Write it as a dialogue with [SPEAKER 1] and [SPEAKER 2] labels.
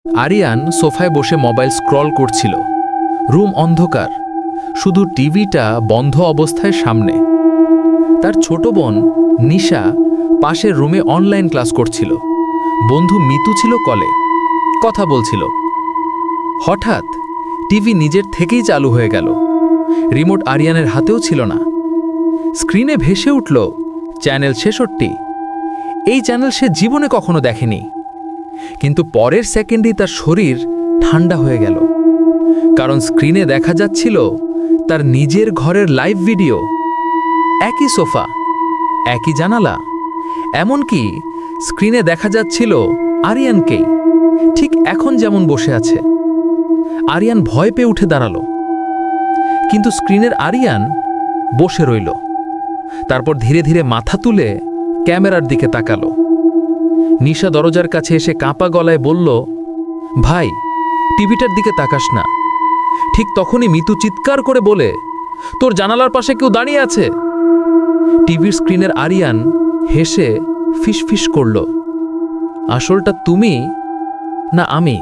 [SPEAKER 1] আরিয়ান সোফায় বসে mobile scroll করছিল। রুম অন্ধকার, শুধু টিভিটা বন্ধ অবস্থায় সামনে। তার ছোট বোন নিশা পাশের রুমে অনলাইন ক্লাস করছিল। বন্ধু মিতু ছিল কলে, কথা বলছিল। হঠাৎ টিভি নিজের থেকেই চালু হয়ে গেল। রিমোট আরিয়ানের হাতেও ছিল না। স্ক্রিনে ভেসে উঠল চ্যানেল ৬৬। এই চ্যানেল সে জীবনে কখনো দেখেনি। কিন্তু পরের সেকেন্ডেই তার শরীর ঠান্ডা হয়ে গেল, কারণ স্ক্রিনে দেখা যাচ্ছিল তার নিজের ঘরের লাইভ ভিডিও। একই সোফা, একই জানালা, এমনকি স্ক্রিনে দেখা যাচ্ছিল আরিয়ানকেই, ঠিক এখন যেমন বসে আছে। আরিয়ান ভয় পেয়ে উঠে দাঁড়ালো, কিন্তু স্ক্রিনের আরিয়ান বসে রইল। তারপর ধীরে ধীরে মাথা তুলে ক্যামেরার দিকে তাকালো। নিশা দরজার কাছে এসে কাঁপা গলায় বলল, ভাই, টিভিটার দিকে তাকাস না। ঠিক তখনই মিতু চিৎকার করে বলে, তোর জানালার পাশে কেউ দাঁড়িয়ে আছে। টিভির স্ক্রিনের আরিয়ান হেসে ফিসফিস করল, আসলটা তুমি না আমি?